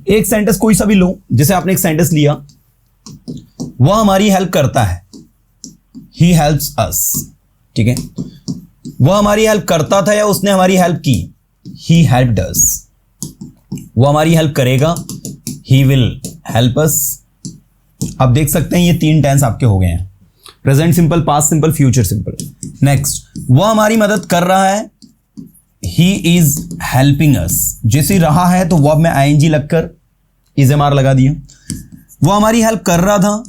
एक सेंटेंस कोई सा भी लो, जैसे आपने एक सेंटेंस लिया, वह हमारी हेल्प करता है, ही हेल्प्स अस, ठीक है। वह हमारी हेल्प करता था या उसने हमारी हेल्प की, ही हेल्प्ड अस। वो हमारी हेल्प करेगा, ही विल हेल्प अस। आप देख सकते हैं ये 3 टेंस आपके हो गए हैं, present simple, past simple, future simple. Next, वह हमारी मदद कर रहा है, ही इज हेल्पिंग अस। जैसे रहा है तो वर्ब में आईएनजी लगकर इज़-एम-आर लगा दिया। वो हमारी हेल्प कर रहा था,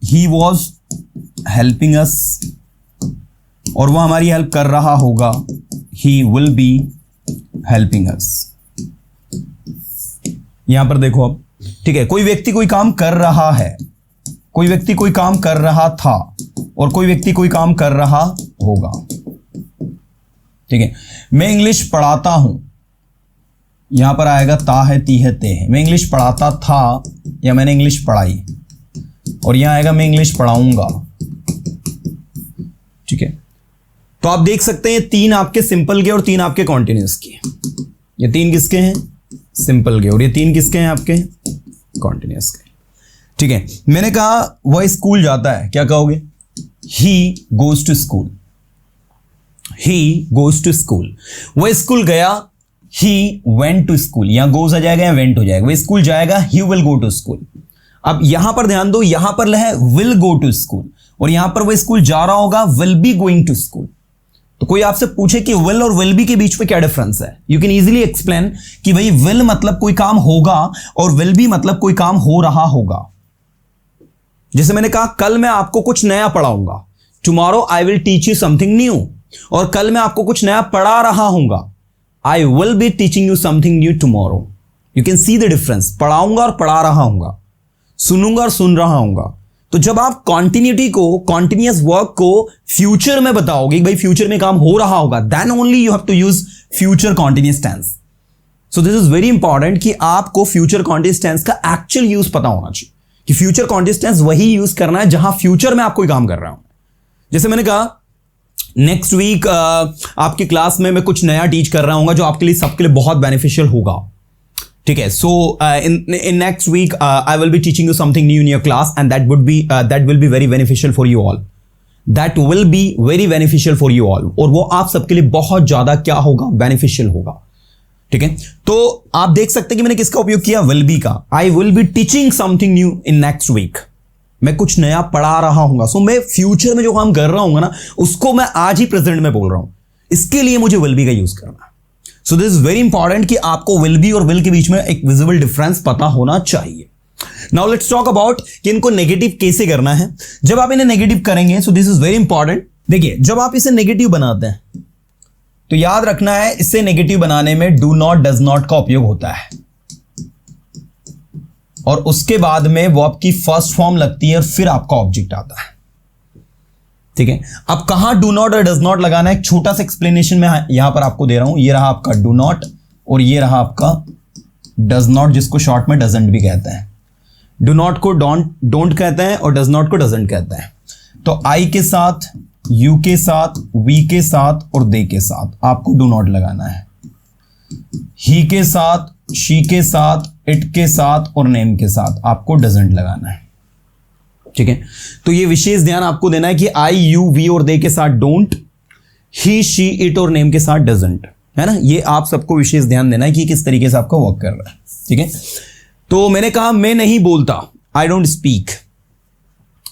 ही वॉज हेल्पिंग अस। और वह हमारी हेल्प कर रहा होगा, he will be helping us. यहां पर देखो अब, ठीक है, कोई व्यक्ति कोई काम कर रहा है, कोई व्यक्ति कोई काम कर रहा था, और कोई व्यक्ति कोई काम कर रहा होगा, ठीक है। मैं इंग्लिश पढ़ाता हूं, यहां पर आएगा ता है, ती है, ते है। मैं इंग्लिश पढ़ाता था या मैंने इंग्लिश पढ़ाई, और यहां आएगा मैं इंग्लिश पढ़ाऊंगा, ठीक है। तो आप देख सकते हैं 3 आपके सिंपल के और 3 आपके कॉन्टिन्यूस के। ये 3 किसके हैं, सिंपल के, और ये 3 किसके हैं आपके, कॉन्टिन्यूस के, ठीक है। मैंने कहा वह स्कूल जाता है, क्या कहोगे, he goes to school, he goes to school. वह स्कूल गया, ही वेंट टू स्कूल। यहां गोज आ जाएगा या वेंट हो जाएगा, वह स्कूल जाएगा, he will go to school. अब यहां पर ध्यान दो, यहां पर है विल गो टू स्कूल, और यहां पर वह स्कूल जा रहा होगा, will be going to school. तो कोई आपसे पूछे कि विल और विल बी के बीच में क्या डिफरेंस है, यू कैन इजीली एक्सप्लेन कि भाई विल मतलब कोई काम होगा और विल बी मतलब कोई काम हो रहा होगा। जैसे मैंने कहा कल मैं आपको कुछ नया पढ़ाऊंगा, tomorrow I will teach you something new, और कल मैं आपको कुछ नया पढ़ा रहा हूंगा, I will be teaching you something new tomorrow. You can see the difference, पढ़ाऊंगा और पढ़ा रहा हूंगा, सुनूंगा और सुन रहा हूंगा। तो जब आप कॉन्टिन्यूटी को, कॉन्टिन्यूअस वर्क को फ्यूचर में बताओगे, भाई फ्यूचर में काम हो रहा होगा, then only you have to use future continuous tense. So this is very important कि आपको फ्यूचर कॉन्टिन्यूअस टेंस का एक्चुअल यूज पता होना चाहिए, कि फ्यूचर कॉन्टिन्यूअस टेंस वही यूज करना है जहां फ्यूचर में आप कोई काम कर रहा हूं। जैसे मैंने कहा नेक्स्ट वीक आपकी क्लास में मैं कुछ नया टीच कर रहा हूं जो आपके लिए, सबके लिए बहुत बेनिफिशियल होगा, ठीक है। So in next week I will be teaching you something new in your class, and that will be very beneficial for you all, that will be very beneficial for you all. और वो आप सबके लिए बहुत ज्यादा क्या होगा, beneficial होगा, ठीक है। तो आप देख सकते हैं कि मैंने किसका उपयोग किया, विल बी का। I will be teaching something new in next week, मैं कुछ नया पढ़ा रहा हूंगा। सो मैं फ्यूचर में जो काम कर रहा हूंगा ना, उसको मैं आज ही प्रेजेंट में बोल रहा हूं, इसके लिए मुझे विल बी का यूज करना है। सो दिस इज वेरी इंपॉर्टेंट कि आपको विल बी और विल के बीच में एक विजिबल डिफरेंस पता होना चाहिए। नाउ लेट्स टॉक अबाउट कि इनको नेगेटिव कैसे करना है। जब आप इन्हें नेगेटिव करेंगे, सो दिस इज वेरी इंपॉर्टेंट। देखिए, जब आप इसे नेगेटिव बनाते हैं तो याद रखना है, इससे नेगेटिव बनाने में डू नॉट, डज नॉट का उपयोग होता है, और उसके बाद में वर्ब की फर्स्ट फॉर्म लगती है और फिर आपका ऑब्जेक्ट आता है, ठीक है। अब कहां डू नॉट और डज नॉट लगाना है, एक छोटा सा एक्सप्लेनेशन में यहां पर आपको दे रहा हूं। ये रहा आपका डू नॉट और ये रहा आपका डज नॉट, जिसको शॉर्ट में डजंट भी कहते हैं। डू नॉट को डोंट कहते हैं और डज नॉट को डजंट कहते हैं। तो आई के साथ, यू के साथ, वी के साथ और दे के साथ आपको डू नॉट लगाना है। ही के साथ, शी के साथ, इट के साथ और नेम के साथ आपको डजंट लगाना है, ठीक है। तो ये विशेष ध्यान आपको देना है कि आई, यू, वी और दे के साथ डोंट, ही, शी, इट और नेम के साथ डजंट, है ना। ये आप सबको विशेष ध्यान देना है कि किस तरीके से आपका वर्क कर रहा है, ठीक है। तो मैंने कहा मैं नहीं बोलता, आई डोंट स्पीक,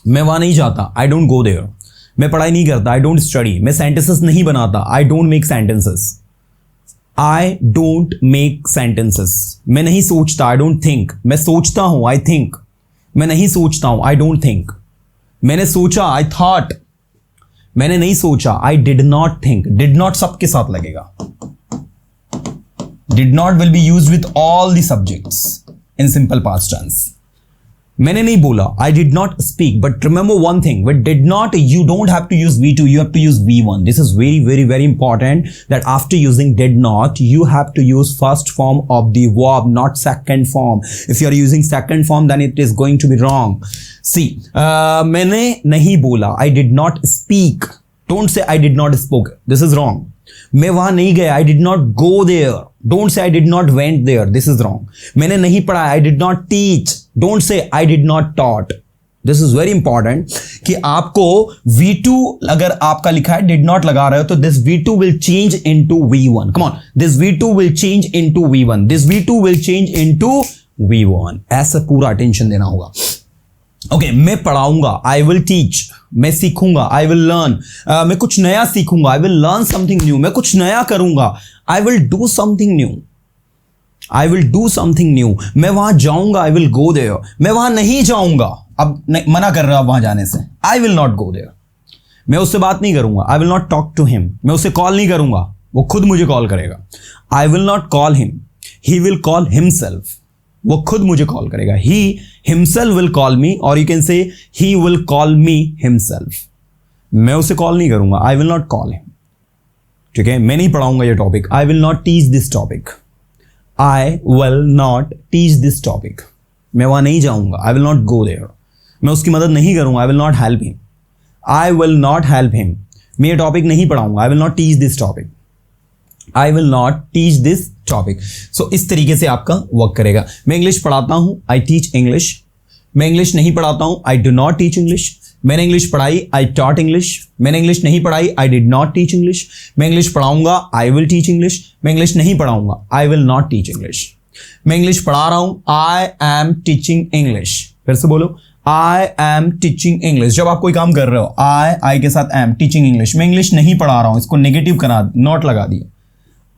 मैं वहां नहीं जाता, आई डोंट गो देयर। मैं पढ़ाई नहीं करता, आई डोंट स्टडी। मैं सेंटेंसेस नहीं बनाता, I don't make sentences, I don't make sentences. मैं नहीं सोचता, आई डोंट थिंक। मैं सोचता हूं, आई थिंक। मैं नहीं सोचता हूं, आई डोंट थिंक। मैंने सोचा, आई थॉट। मैंने नहीं सोचा, I did not think. Did not सबके साथ लगेगा। Did not will be used with all the subjects in simple past tense. मैंने नहीं बोला, I did not speak, but remember one thing, with did not, you don't have to use V2, you have to use V1. This is very, very, very important that after using did not, you have to use first form of the verb, not second form. If you are using second form, then it is going to be wrong. See, मैंने नहीं बोला, I did not speak. Don't say I did not spoke. This is wrong. मैं वहां नहीं गया, I did not go there. Don't say I did not went there, this is wrong. मैंने नहीं पढ़ा, I did not teach. Don't say I did not taught. This is very important कि आपको V2 अगर आपका लिखा है डिड नॉट लगा रहे हो तो this V2 will change into V1. Come on, this V2 will change into V1, this V2 will change into V1. ऐसा पूरा अटेंशन देना होगा. ओके, मैं पढ़ाऊंगा, आई विल टीच. मैं सीखूंगा, आई विल लर्न. मैं कुछ नया सीखूंगा, I will learn something new. मैं कुछ नया करूंगा, I will do something new. I will do something new. मैं वहां जाऊंगा, आई विल गो देयर. मैं वहां नहीं जाऊंगा, अब मना कर रहा हूं वहां जाने से, I will not go there. मैं उससे बात नहीं करूंगा, I will not talk to him. मैं उसे कॉल नहीं करूंगा, वो खुद मुझे कॉल करेगा. I will not call him, he will call himself. वो खुद मुझे कॉल करेगा. He himself will call me, और you can say he will call me himself. मैं उसे कॉल नहीं करूंगा, I will not call him. ठीक है, मैं नहीं पढ़ाऊंगा ये topic. I will not teach this topic. I will not teach this topic. मैं वहां नहीं जाऊंगा, I will not go there. मैं उसकी मदद नहीं करूंगा, I will not help him. I will not help him. मैं ये टॉपिक नहीं पढ़ाऊंगा, I will not teach this topic. I will not teach this topic. So इस तरीके से आपका वर्क करेगा. मैं इंग्लिश पढ़ाता हूं, आई टीच इंग्लिश. मैं इंग्लिश नहीं पढ़ाता हूं, I do not teach English. मैंने इंग्लिश पढ़ाई, आई टॉट इंग्लिश. मैंने इंग्लिश नहीं पढ़ाई, आई डिड नॉट टीच इंग्लिश. मैं इंग्लिश पढ़ाऊंगा, आई विल टीच इंग्लिश. मैं इंग्लिश नहीं पढ़ाऊंगा, I will not teach English. मैं इंग्लिश पढ़ा रहा हूं, आई एम टीचिंग इंग्लिश. फिर से बोलो, आई एम टीचिंग इंग्लिश. जब आप कोई काम कर रहे हो, आई के साथ एम, टीचिंग इंग्लिश. मैं इंग्लिश नहीं पढ़ा रहा हूं, इसको नेगेटिव करा, नॉट लगा दिया.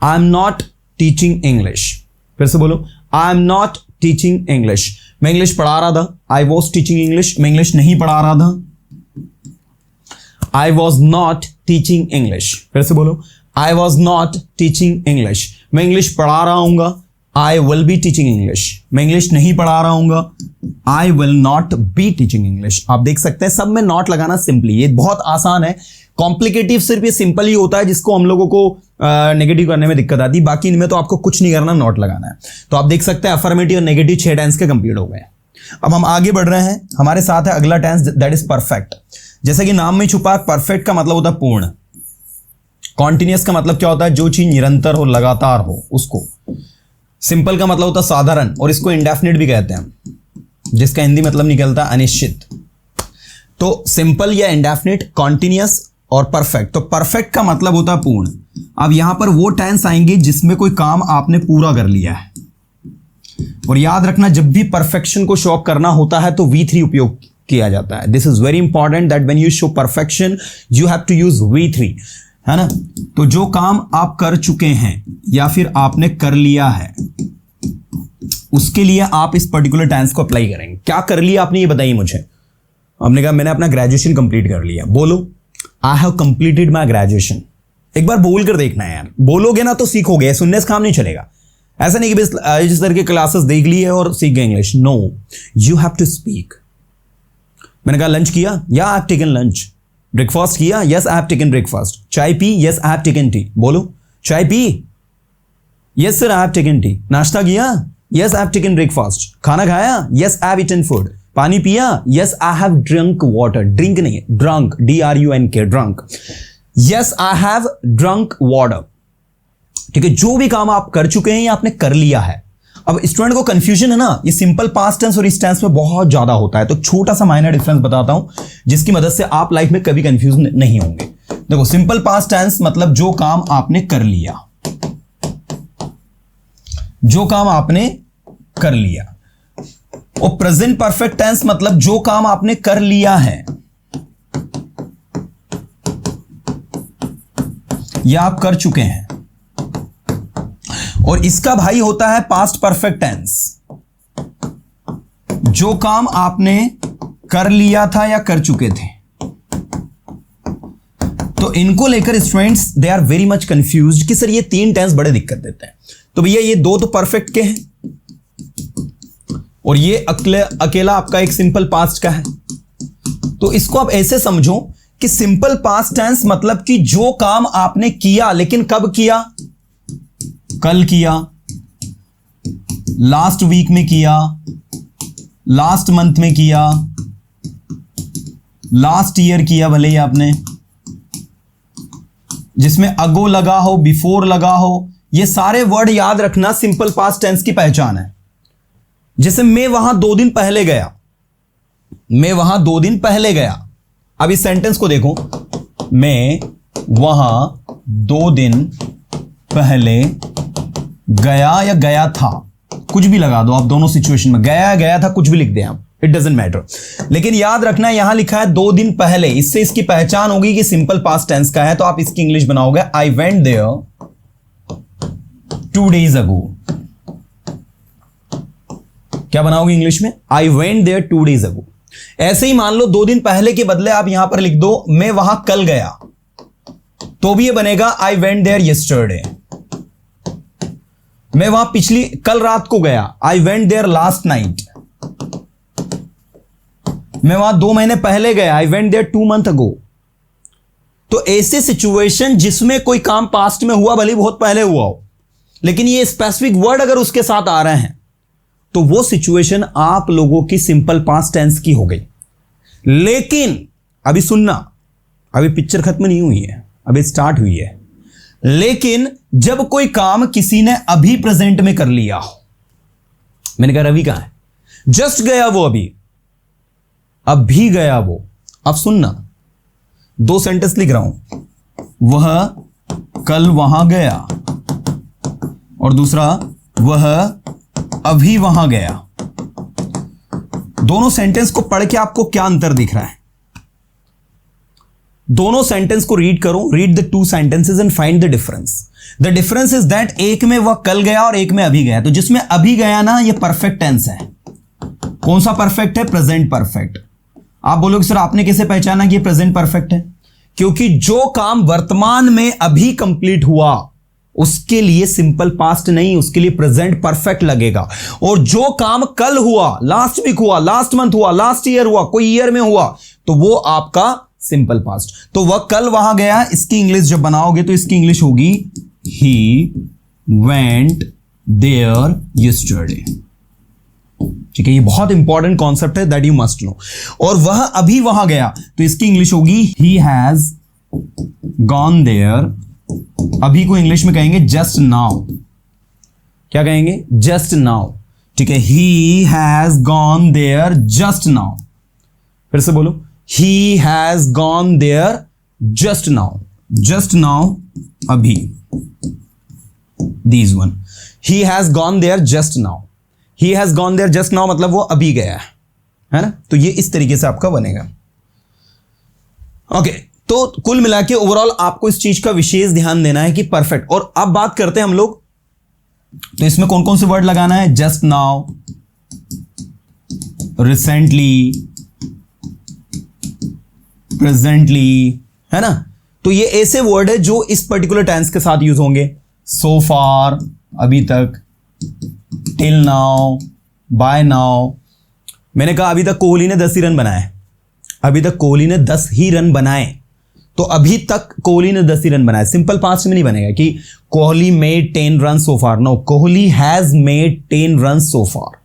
I am not teaching English. फिर से बोलो, I am not teaching English. मैं इंग्लिश पढ़ा रहा था, आई वॉज टीचिंग इंग्लिश. मैं इंग्लिश नहीं पढ़ा रहा था, I was not teaching English. फिर से बोलो, I was not teaching English. मैं इंग्लिश पढ़ा रहा हूंगा, I will be teaching English. मैं इंग्लिश नहीं पढ़ा रहा हूंगा, I will not be teaching English. आप देख सकते हैं सब में नॉट लगाना सिंपली, ये बहुत आसान है. कॉम्प्लिकेटिव सिर्फ ये सिंपल ही होता है जिसको हम लोगों को नेगेटिव करने में दिक्कत आती है. बाकी इनमें तो आपको कुछ नहीं करना, नॉट लगाना है. तो आप देख सकते हैं अफर्मेटिव और नेगेटिव 6 टेंस के कंप्लीट हो गए. अब हम आगे बढ़ रहे हैं. हमारे साथ है अगला टेंस, दैट इज परफेक्ट. जैसा कि नाम में छुपा है, परफेक्ट का मतलब होता है पूर्ण. कॉन्टिन्यूअस का मतलब क्या होता है? जो चीज निरंतर हो, लगातार हो, उसको. सिंपल का मतलब होता है साधारण, और इसको इंडेफिनिट भी कहते हैं, जिसका हिंदी मतलब निकलता है अनिश्चित. तो सिंपल या इंडेफिनिट, कॉन्टिन्यूअस और परफेक्ट. तो परफेक्ट का मतलब होता है पूर्ण. अब यहां पर वो टेंस आएंगे जिसमें कोई काम आपने पूरा कर लिया है. और याद रखना, जब भी परफेक्शन को शो करना होता है तो V3 उपयोग किया जाता है. This is very important that when you show perfection you have to use V3, है ना. तो जो काम आप कर चुके हैं या फिर आपने कर लिया है, उसके लिए आप इस पर्टिकुलर टेंस को अप्लाई करेंगे. क्या कर लिया आपने, ये बताइए मुझे. आपने कहा मैंने अपना ग्रेजुएशन कंप्लीट कर लिया. बोलो, I have completed my graduation. एक बार बोल कर देखना है यार. बोलोगे ना तो सीखोगे, सुनने से काम नहीं चलेगा. ऐसा नहीं कि बस जिस तरह के क्लासेस देख ली है और सीख गए English. No, you have to speak. मैंने कहा लंच किया, या I have taken lunch. Breakfast किया, yes I have taken breakfast. चाय पी, yes I have taken tea. बोलो, चाय पी, yes sir I have taken tea. नाश्ता किया, yes I have taken breakfast. खाना खाया, yes I have eaten food. पानी पिया, yes I have drunk water. Drink नहीं है, drunk, DRUNK, drunk. Yes I have drunk water. ठीक है, जो भी काम आप कर चुके हैं या आपने कर लिया है. अब स्टूडेंट को कंफ्यूजन है ना, ये सिंपल पास्ट टेंस और इस टेंस में बहुत ज्यादा होता है. तो छोटा सा माइनर डिफरेंस बताता हूं जिसकी मदद से आप लाइफ में कभी कंफ्यूज नहीं होंगे. देखो, सिंपल पास्ट टेंस मतलब जो काम आपने कर लिया, जो काम आपने कर लिया. और प्रेजेंट परफेक्ट टेंस मतलब जो काम आपने कर लिया है या आप कर चुके हैं. और इसका भाई होता है पास्ट परफेक्ट टेंस, जो काम आपने कर लिया था या कर चुके थे. तो इनको लेकर students they are very much confused कि सर ये 3 टेंस बड़े दिक्कत देते हैं. तो भैया ये 2 तो परफेक्ट के हैं और ये अकेला आपका एक सिंपल पास्ट का है. तो इसको आप ऐसे समझो कि सिंपल पास्ट टेंस मतलब कि जो काम आपने किया, लेकिन कब किया? कल किया, लास्ट वीक में किया, लास्ट मंथ में किया, लास्ट ईयर किया भले ही आपने, जिसमें अगो लगा हो, बिफोर लगा हो ये सारे वर्ड याद रखना सिंपल पास्ट टेंस की पहचान है। जैसे मैं वहां 2 दिन पहले गया, मैं वहां 2 दिन पहले गया। अब इस सेंटेंस को देखो, मैं वहां 2 दिन पहले गया या गया था, कुछ भी लगा दो आप दोनों सिचुएशन में, गया था, कुछ भी लिख दें आप, इट डजंट मैटर। लेकिन याद रखना यहां लिखा है 2 दिन पहले, इससे इसकी पहचान होगी कि सिंपल पास्ट टेंस का है। तो आप इसकी इंग्लिश बनाओगे I went there 2 days ago। क्या बनाओगे इंग्लिश में? I went there 2 days ago। ऐसे ही मान लो 2 दिन पहले के बदले आप यहां पर लिख दो मैं वहां कल गया, तो भी ये बनेगा आई वेंट देयर यस्टरडे। मैं वहां कल रात को गया, I went there last night. मैं वहां 2 महीने पहले गया, I went there 2 months ago। तो ऐसे सिचुएशन जिसमें कोई काम पास्ट में हुआ, भले बहुत पहले हुआ हो, लेकिन ये स्पेसिफिक वर्ड अगर उसके साथ आ रहे हैं तो वो सिचुएशन आप लोगों की सिंपल पास्ट टेंस की हो गई। लेकिन अभी सुनना, अभी पिक्चर खत्म नहीं हुई है, अभी स्टार्ट हुई है। लेकिन जब कोई काम किसी ने अभी प्रेजेंट में कर लिया हो, मैंने कहा रवि कहां है, जस्ट गया वो, अभी गया वो। अब सुनना, 2 सेंटेंस लिख रहा हूं, वह कल वहां गया, और दूसरा वह अभी वहां गया। दोनों सेंटेंस को पढ़ के आपको क्या अंतर दिख रहा है? दोनों सेंटेंस को रीड करो, read the 2 sentences and find the difference. The difference is that एक में वह कल गया और एक में अभी गया। तो जिसमें अभी गया ना, ये परफेक्ट टेंस है। कौन सा परफेक्ट है? Present perfect. आप बोलोगे सर आपने कैसे पहचाना कि ये प्रेजेंट परफेक्ट है? क्योंकि जो काम वर्तमान में अभी कंप्लीट हुआ उसके लिए सिंपल पास्ट नहीं, उसके लिए प्रेजेंट परफेक्ट लगेगा। और जो काम कल हुआ, लास्ट वीक हुआ, लास्ट मंथ हुआ, लास्ट ईयर हुआ, कोई ईयर में हुआ, तो वो आपका सिंपल पास्ट। तो वह कल वहां गया, इसकी इंग्लिश जब बनाओगे तो इसकी इंग्लिश होगी ही वेंट देयर यस्टरडे। ठीक है, ये बहुत इंपॉर्टेंट कॉन्सेप्ट है, दैट यू मस्ट नो। और वह अभी वहां गया, तो इसकी इंग्लिश होगी ही हैज गॉन देयर। अभी को इंग्लिश में कहेंगे जस्ट नाउ। क्या कहेंगे? Just now. ठीक है, he has gone there just now. फिर से बोलो, he has gone there just now. Just now, अभी, these one. He has gone there just now. He has gone there just now मतलब वो अभी गया है ना? तो ये इस तरीके से आपका बनेगा। ओके, तो कुल मिला के ओवरऑल आपको इस चीज का विशेष ध्यान देना है कि परफेक्ट। और अब बात करते हैं हम लोग, तो इसमें कौन कौन से वर्ड लगाना है? जस्ट नाउ, रिसेंटली, प्रेजेंटली, है ना? तो ये ऐसे वर्ड है जो इस पर्टिकुलर टेंस के साथ यूज होंगे। सो फार, अभी तक, टिल नाउ, बाय नाउ। मैंने कहा अभी तक कोहली ने 10 ही रन बनाए, अभी तक कोहली ने 10 ही रन बनाए, तो अभी तक कोहली ने 10 ही रन बनाए। सिंपल पास्ट में नहीं बनेगा कि Kohli made 10 run so far. No, Kohli has made 10 run so far.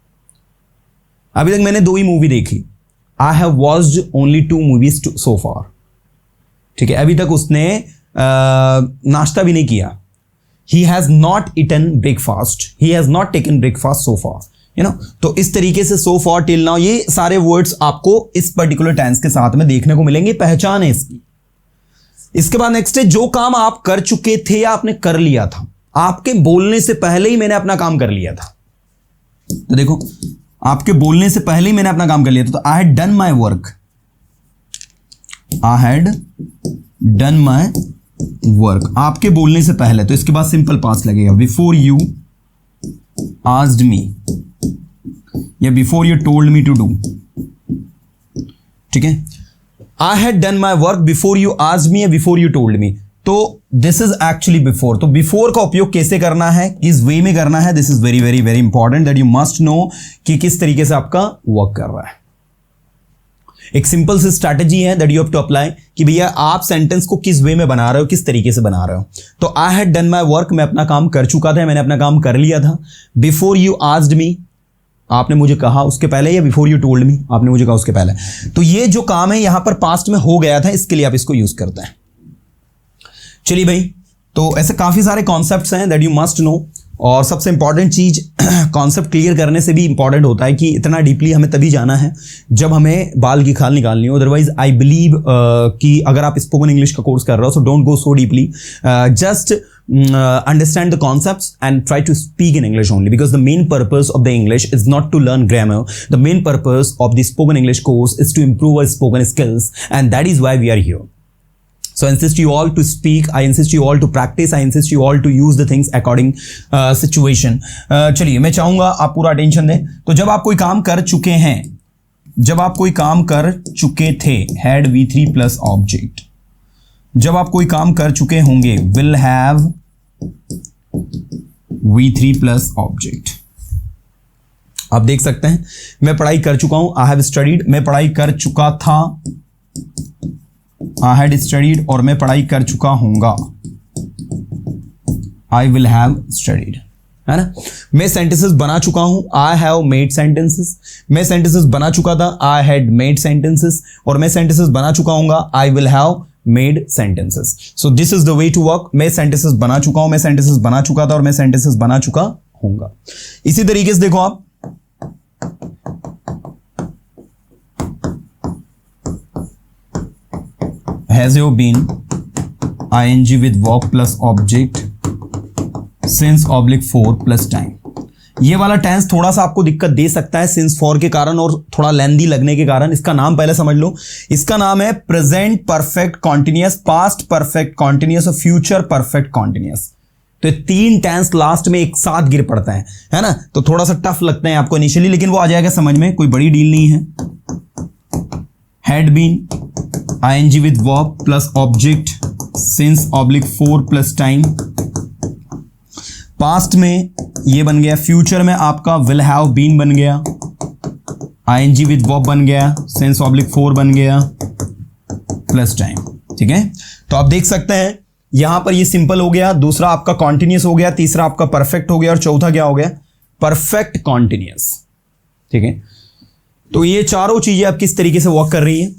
अभी तक मैंने 2 ही मूवी देखी, I have watched only 2 movies so far. ठीक है, अभी तक उसने नाश्ता भी नहीं किया। He has not eaten breakfast. He has not taken breakfast so far. You know? तो इस तरीके से so far, till now, ये सारे वर्ड्स आपको इस पर्टिकुलर टेंस के साथ में देखने को मिलेंगे, पहचान है इसकी। इसके बाद नेक्स्ट है, जो काम आप कर चुके थे या आपने कर लिया था, आपके बोलने से पहले ही मैंने अपना काम कर लिया था। तो देखो, आपके बोलने से पहले ही मैंने अपना काम कर लिया था, तो I had done my work. I had done my work, आपके बोलने से पहले, तो इसके बाद सिंपल पास्ट लगेगा। बिफोर यू आस्क्ड मी या before you told me to do. ठीक है, I had done my work before you asked me या बिफोर यू टोल्ड मी। तो दिस इज एक्चुअली बिफोर। तो बिफोर का उपयोग कैसे करना है, किस वे में करना है, this is very very very important, that you must know कि किस तरीके से आपका वर्क कर रहा है। एक सिंपल सी स्ट्रैटेजी है that you have to apply कि भैया आप सेंटेंस को किस वे में बना रहे हो, किस तरीके से बना रहे हो। तो I had done my work, मैं अपना काम कर चुका था, मैंने अपना काम कर लिया था। बिफोर यू आस्क्ड मी, आपने मुझे कहा उसके पहले, या बिफोर यू टोल्ड मी, आपने मुझे कहा उसके पहले। तो ये जो काम है यहां पर पास्ट में हो गया था, इसके लिए आप इसको यूज करते हैं। चलिए भाई, तो ऐसे काफ़ी सारे कॉन्सेप्ट्स हैं दैट यू मस्ट नो। और सबसे इंपॉर्टेंट चीज़ कॉन्सेप्ट क्लियर करने से भी इंपॉर्टेंट होता है कि इतना डीपली हमें तभी जाना है जब हमें बाल की खाल निकालनी हो। अदरवाइज आई बिलीव कि अगर आप स्पोकन इंग्लिश का कोर्स कर रहे हो so don't go so deeply, just understand the concepts and try to speak in English only, because the main purpose of the English is not to learn grammar. The main purpose of the spoken English course is to improve our spoken skills, and that is why we are here. So I insist you all to speak, I insist you all to practice, I insist you all to use the things according situation. चलिए मैं चाहूँगा आप पूरा attention दें। तो जब आप कोई काम कर चुके हैं, जब आप कोई काम कर चुके थे, had V3 plus object, जब आप कोई काम कर चुके होंगे, will have V3 plus object। आप देख सकते हैं मैं पढ़ाई कर चुका हूं, I have studied, मैं पढ़ाई कर चुका था, I had studied, और मैं पढ़ाई कर चुका हूंगा, I will have studied, है ना। मैं सेंटेंसेस बना चुका हूं, I have made sentences, मैं सेंटेंसेस बना चुका था, I had made sentences, और मैं सेंटेंसेस बना चुका हूंगा, I will have made sentences. So this is the way to work। मैं सेंटेंसेस बना चुका हूं, मैं सेंटेंसेस बना चुका था, और मैं सेंटेंसेस बना चुका हूंगा। इसी तरीके से देखो आप, has you been, ing with verb plus object, since oblique 4 plus time। ये वाला टेंस थोड़ा सा आपको दिक्कत दे सकता है सिंस फॉर के कारण और थोड़ा लेंदी लगने के कारण। इसका नाम पहले समझ लो, इसका नाम है present perfect continuous, past perfect continuous और फ्यूचर परफेक्ट कॉन्टिन्यूअस। तो ये तीन टेंस लास्ट में एक साथ गिर पड़ता है ना। तो थोड़ा सा टफ लगता है आपको इनिशियली, लेकिन वो आ जाएगा समझ में, कोई बड़ी डील नहीं है। Had been, ing with verb plus object, since oblique 4 plus time. Past में ये बन गया, फ्यूचर में आपका विल हैव बीन बन गया, ing विद वर्ब बन गया, सिंस ऑब्लिक 4 बन गया प्लस टाइम। ठीक है, तो आप देख सकते हैं यहां पर ये सिंपल हो गया, दूसरा आपका कॉन्टिन्यूस हो गया, तीसरा आपका परफेक्ट हो गया, और चौथा क्या हो गया, परफेक्ट कॉन्टिन्यूस। ठीक है, तो ये चारों चीजें आप किस तरीके से वर्क कर रही है।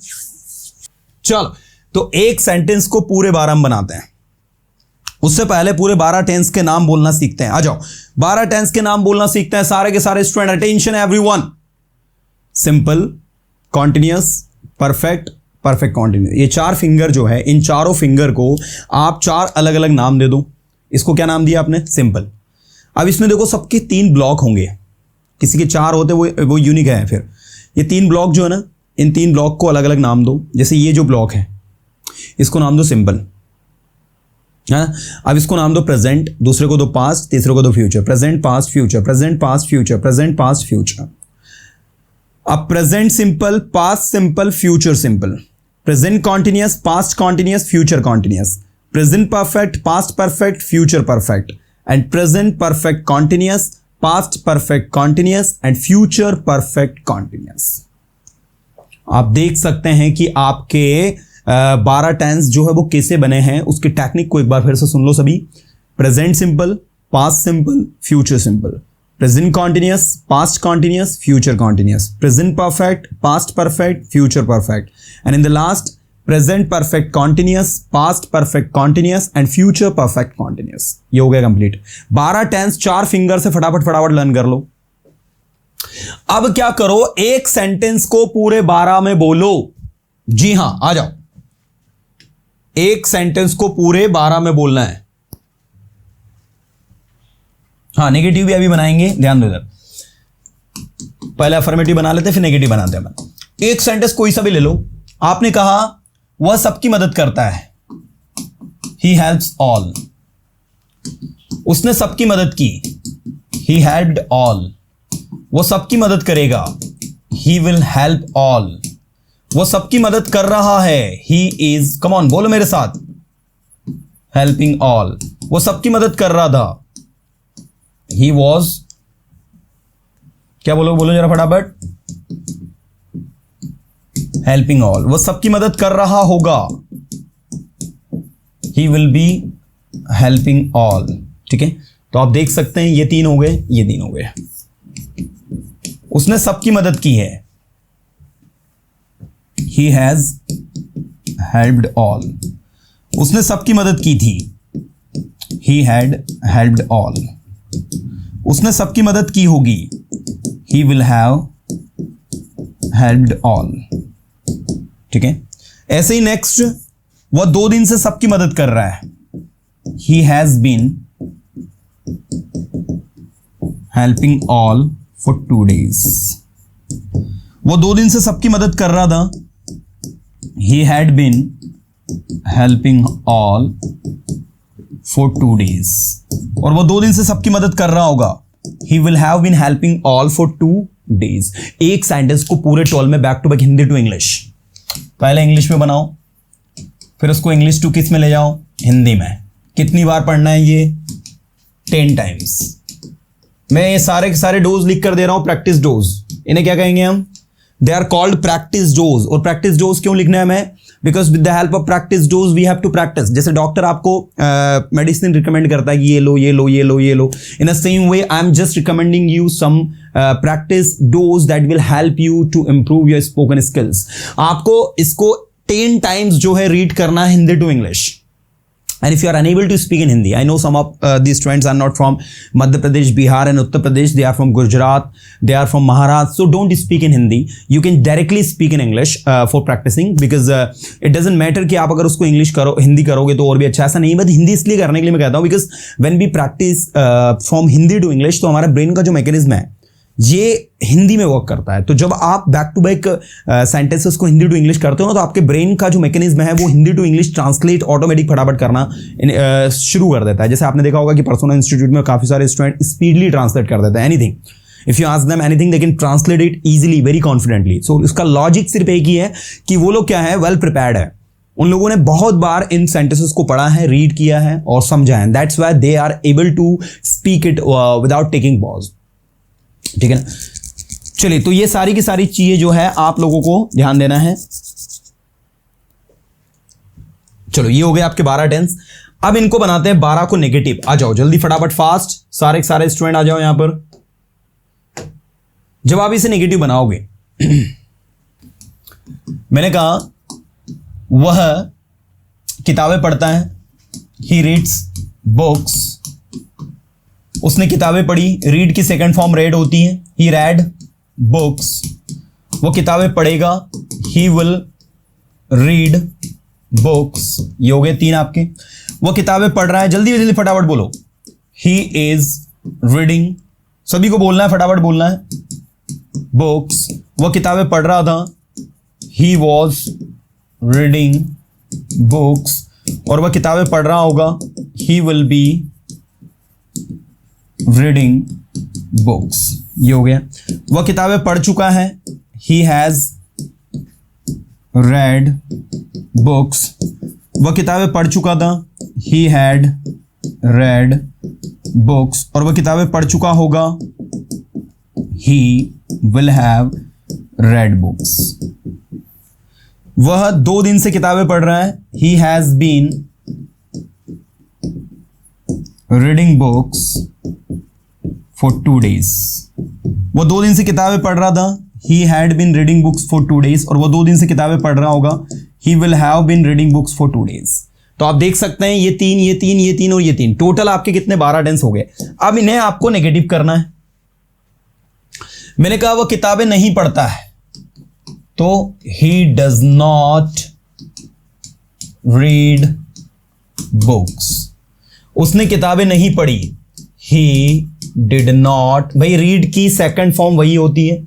चलो, तो एक सेंटेंस को पूरे 12 हम बनाते हैं। उससे पहले पूरे 12 टेंस के नाम बोलना सीखते हैं। आ जाओ, 12 टेंस के नाम बोलना सीखते हैं सारे के सारे student. Attention everyone. Simple, continuous, perfect, perfect continuous. ये 4 फिंगर जो है, इन चारों फिंगर को आप 4 अलग अलग नाम दे दो। इसको क्या नाम दिया आपने, सिंपल। अब इसमें देखो सबके 3 ब्लॉक होंगे, किसी के 4 होते वो यूनिक है। फिर ये 3 ब्लॉक जो है ना, इन 3 ब्लॉक को अलग अलग नाम दो। जैसे ये जो ब्लॉक है इसको नाम दो सिंपल, है ना। अब इसको नाम दो प्रेजेंट, दूसरे को दो पास्ट, तीसरे को दो future. Present past future, present past future, present past future. अब present simple, past simple, future simple. Present continuous, past continuous, future continuous. Present perfect, past perfect, future perfect. And present perfect continuous, past perfect continuous and future perfect continuous. आप देख सकते हैं कि आपके 12 tense जो है वो कैसे बने हैं, उसकी टेक्निक को एक बार फिर से सुन लो सभी। Present simple, past simple, future simple. Present continuous, past continuous, future continuous. Present perfect, past perfect, future perfect. And in the last present perfect continuous, past perfect continuous and future perfect continuous. ये हो गया complete. 12 tense 4 finger से फटाफट फटाफट learn कर लो। अब क्या करो, एक सेंटेंस को पूरे 12 में बोलो। जी हां, आ जाओ। एक सेंटेंस को पूरे 12 में बोलना है। हाँ, नेगेटिव भी अभी बनाएंगे, ध्यान दो इधर। पहले अफर्मेटिव बना लेते हैं, फिर नेगेटिव बनाते हैं। एक सेंटेंस कोई सा भी ले लो। आपने कहा वह सबकी मदद करता है, ही हेल्प्स ऑल। उसने सबकी मदद की, ही हेल्प्ड ऑल। वो सबकी मदद करेगा, ही विल हेल्प ऑल। वो सबकी मदद कर रहा है, ही इज, कम ऑन बोलो मेरे साथ, हेल्पिंग ऑल। वो सबकी मदद कर रहा था, ही वॉज, क्या बोलो जरा फटाफट, हेल्पिंग ऑल। वो सबकी मदद कर रहा होगा, he will be helping all. ठीक है, तो आप देख सकते हैं ये 3 हो गए, ये 3 हो गए। उसने सबकी मदद की है, he has helped all। उसने सबकी मदद की थी, ही हैड हेल्प्ड ऑल, उसने सबकी मदद की होगी, ही विल हैव हेल्प्ड ऑल। ठीक है, ऐसे ही नेक्स्ट, वह 2 दिन से सबकी मदद कर रहा है, he has been helping all for 2 days, वो 2 दिन से सबकी मदद कर रहा था, he had been helping all for 2 days, और वो 2 दिन से सबकी मदद कर रहा होगा, he will have been helping all for 2 days। एक सेंटेंस को पूरे टोल में back to back Hindi to English, पहले इंग्लिश में बनाओ, फिर उसको इंग्लिश टू किस में ले जाओ, हिंदी में। कितनी बार पढ़ना है ये, 10 times। मैं ये सारे के सारे डोज लिख कर दे रहा हूं, प्रैक्टिस डोज, इन्हें क्या कहेंगे हम, they are called practice dose. और प्रैक्टिस डोज क्यों लिखना है हमें, because with the help of practice dose we have to practice. जैसे डॉक्टर आपको मेडिसिन रिकमेंड करता है कि ये लो ये लो ये लो ये लो, in the same way I am just recommending you some practice doses that will help you to improve your spoken skills. आपको इसको 10 times जो है रीड करना है Hindi to English. And if you are unable to speak in Hindi, I know some of these students are not from Madhya Pradesh, Bihar and Uttar Pradesh. They are from Gujarat, they are from Maharashtra. So don't speak in Hindi. You can directly speak in English for practicing, because it doesn't matter कि आप अगर उसको English करो, हिंदी करोगे तो और भी अच्छा। ऐसा नहीं, बट हिंदी इसलिए करने के लिए मैं कहता हूँ because when we practice from Hindi to English, तो हमारा ब्रेन का जो मैकेनिज्म है ये हिंदी में वर्क करता है। तो जब आप बैक टू बैक सेंटेंसेस को हिंदी टू इंग्लिश करते हो ना, तो आपके ब्रेन का जो मैकेनिज्म है वो Hindi to English translate automatic फटाफट करना शुरू कर देता है। जैसे आपने देखा होगा कि पर्सोना इंस्टीट्यूट में काफी सारे स्टूडेंट स्पीडली ट्रांसलेट कर देते हैं anything. If you ask them anything they can translate it easily, very confidently. So इसका लॉजिक सिर्फ एक ही है कि वो लोग क्या है, वेल प्रिपेयर्ड है। उन लोगों ने बहुत बार इन सेंटेंसेस को पढ़ा है, रीड किया है और समझा है। That's why they are able to speak it without taking pause. ठीक है ना, चलिए, तो ये सारी की सारी चीजें जो है आप लोगों को ध्यान देना है। चलो, ये हो गए आपके 12 टेंस। अब इनको बनाते हैं 12 को नेगेटिव। आ जाओ जल्दी फटाफट, फास्ट, सारे के सारे स्टूडेंट आ जाओ यहां पर। जब आप इसे नेगेटिव बनाओगे मैंने कहा वह किताबें पढ़ता है, ही रीड्स बुक्स, उसने किताबें पढ़ी, रीड की सेकंड फॉर्म रेड होती है, ही रेड बुक्स। वो किताबें पढ़ेगा, ही विल रीड बुक्स। ये हो गए 3 आपके। वो किताबें पढ़ रहा है, जल्दी जल्दी फटाफट बोलो, ही इज रीडिंग, सभी को बोलना है, फटाफट बोलना है, बुक्स। वो किताबें पढ़ रहा था, ही वॉज रीडिंग बुक्स। और वह किताबें पढ़ रहा होगा, he will be reading books. ये हो गया। वह किताबें पढ़ चुका है, ही हैज रेड बुक्स। वह किताबें पढ़ चुका था, ही हैड रेड बुक्स। और वह किताबें पढ़ चुका होगा, he will have read books. वह 2 दिन से किताबें पढ़ रहा है, he has been reading books for 2 days। वो 2 दिन से किताबें पढ़ रहा था, he had been reading books for 2 days। और वो 2 दिन से किताबें पढ़ रहा होगा, he will have been reading books for 2 days। तो आप देख सकते हैं ये 3 ये 3 ये 3 और ये 3, टोटल आपके कितने, 12 टेंस हो गए। अब इन्हें आपको नेगेटिव करना है। मैंने कहा वह किताबें नहीं पढ़ता है, तो he does not read books. उसने किताबें नहीं पढ़ी, ही डिड नॉट। भाई रीड की सेकंड फॉर्म वही होती है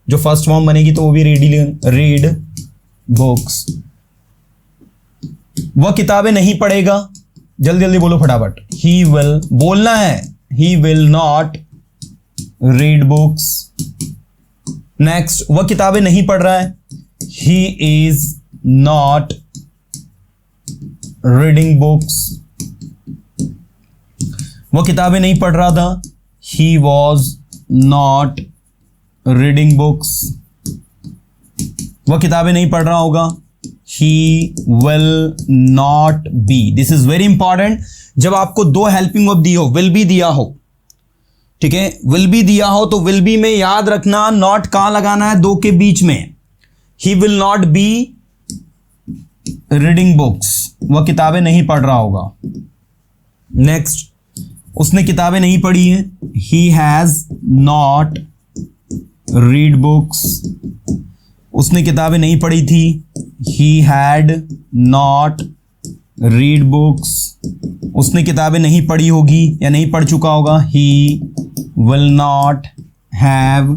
जो फर्स्ट फॉर्म बनेगी, तो वो भी रीड बुक्स। वह किताबें नहीं पढ़ेगा, जल्दी जल्दी बोलो फटाफट, ही विल, बोलना है, he will not read books. Next, वह किताबें नहीं पढ़ रहा है, he is not reading books. वह किताबें नहीं पढ़ रहा था, he was not reading books। वह किताबें नहीं पढ़ रहा होगा, he will not be। This is very important. जब आपको 2 हेल्पिंग वर्ब दी हो, will be दिया हो, ठीक है, will be दिया हो, तो will be में याद रखना नॉट कहां लगाना है, 2 के बीच में। he will not be reading books, वह किताबें नहीं पढ़ रहा होगा। नेक्स्ट, उसने किताबें नहीं पढ़ी हैं, he has not read books, उसने किताबें नहीं पढ़ी थी, he had not read books, उसने किताबें नहीं पढ़ी होगी या नहीं पढ़ चुका होगा, he will not have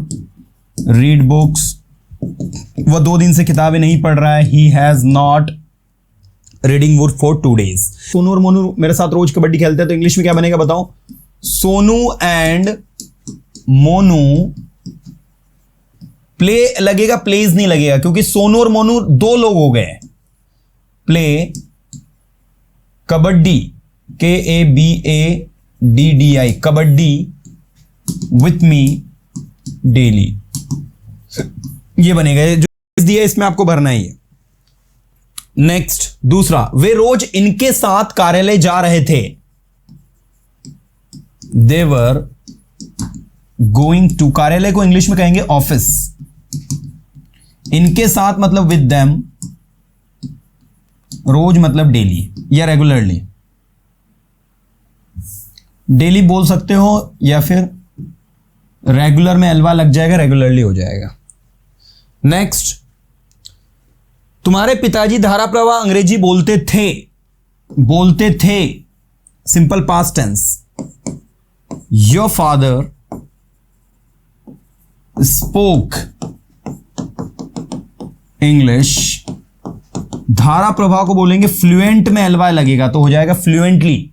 read books, वह 2 दिन से किताबें नहीं पढ़ रहा है, he has not reading book for 2 days। Sonu और मोनू मेरे साथ रोज कबड्डी खेलते हैं, तो इंग्लिश में क्या बनेगा बताओ? सोनू एंड मोनू प्ले लगेगा, प्लेज नहीं लगेगा, क्योंकि सोनू और मोनू 2 लोग हो गए। Play kabaddi, KABADDI, kabaddi with me daily, ये बनेगा। जो दिया इसमें आपको भरना ही है। नेक्स्ट दूसरा, वे रोज इनके साथ कार्यालय जा रहे थे, दे वर गोइंग टू, कार्यालय को इंग्लिश में कहेंगे ऑफिस, इनके साथ मतलब विद देम, रोज मतलब डेली या रेगुलरली, डेली बोल सकते हो या फिर रेगुलर में एलवा लग जाएगा, रेगुलरली हो जाएगा। नेक्स्ट, तुम्हारे पिताजी धारा प्रवाह अंग्रेजी बोलते थे, simple past tense, your father spoke English, धारा प्रवाह को बोलेंगे फ्लुएंट में एलवाई लगेगा तो हो जाएगा फ्लुएंटली,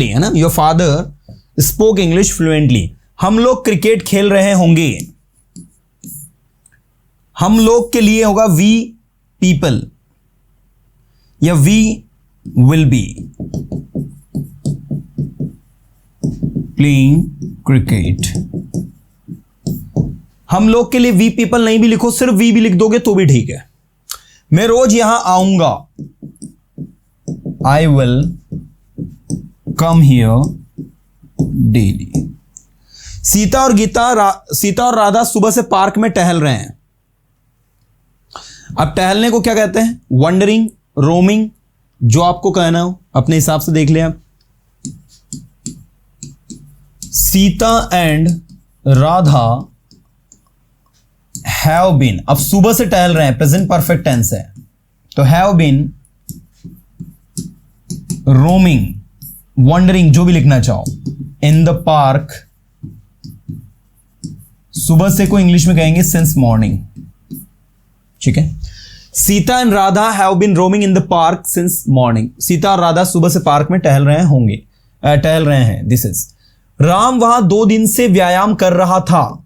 है ना। Your father spoke English fluently. हम लोग क्रिकेट खेल रहे होंगे, हम लोग के लिए होगा वी पीपल या we will be playing cricket. हम लोग के लिए वी पीपल नहीं भी लिखो, सिर्फ वी भी लिख दोगे तो भी ठीक है। मैं रोज यहां आऊंगा, I will come here daily. Sita और राधा सुबह से पार्क में टहल रहे हैं। अब टहलने को क्या कहते हैं? वंडरिंग, रोमिंग, जो आपको कहना हो अपने हिसाब से देख ले आप। Sita and Radha have been, अब सुबह से टहल रहे हैं, प्रेजेंट परफेक्ट टेंस है, तो हैव बीन रोमिंग, वंडरिंग, जो भी लिखना चाहो, इन द पार्क, सुबह से को इंग्लिश में कहेंगे सिंस मॉर्निंग, ठीक है। Sita and Radha have been roaming in the park since morning, Sita और राधा सुबह से पार्क में टहल रहे हैं। This is. राम वहां 2 दिन से व्यायाम कर रहा था,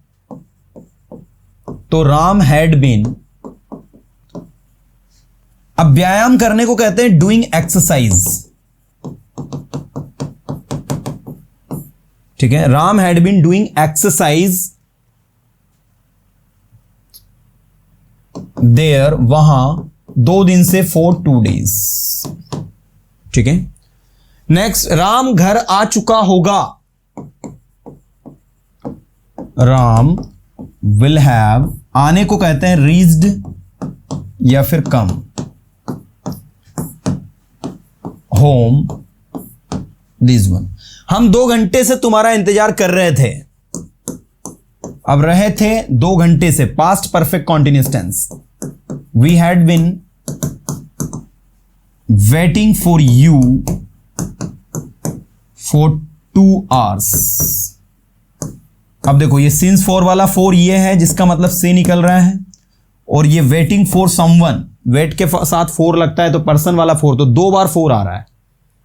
तो राम हैड बीन, अब व्यायाम करने को कहते हैं डूइंग एक्सरसाइज, ठीक है। Ram had been doing exercise there, वहां 2 दिन से for 2 days, ठीक है। नेक्स्ट, राम घर आ चुका होगा, राम विल हैव, आने को कहते हैं रीच्ड या फिर कम, होम, दिस वन। हम 2 घंटे से तुम्हारा इंतजार कर रहे थे, अब रहे थे 2 घंटे से, past perfect continuous tense. We had been waiting for you for 2 hours। अब देखो ये सिंस फॉर वाला 4 ये है जिसका मतलब से निकल रहा है, और ये वेटिंग फॉर समवन, वेट के साथ 4 लगता है तो पर्सन वाला 4, तो 2 बार 4 आ रहा है।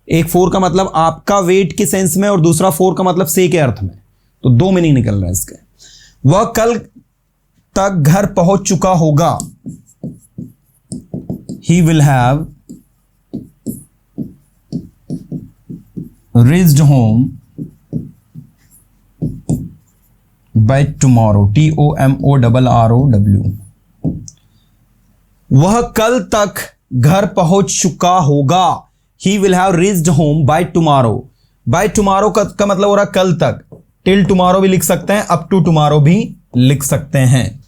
एक 4 का मतलब आपका वेट के सेंस में और दूसरा 4 का मतलब से के अर्थ में, तो 2 मीनिंग निकल रहा है इसके। वह कल तक घर पहुंच चुका होगा, he will have reached home by tomorrow, TOMORROW। वह कल तक घर पहुंच चुका होगा, he will have reached home by tomorrow. By tomorrow का मतलब हो रहा कल तक, टिल टुमारो भी लिख सकते हैं, अप टू टुमारो भी लिख सकते हैं।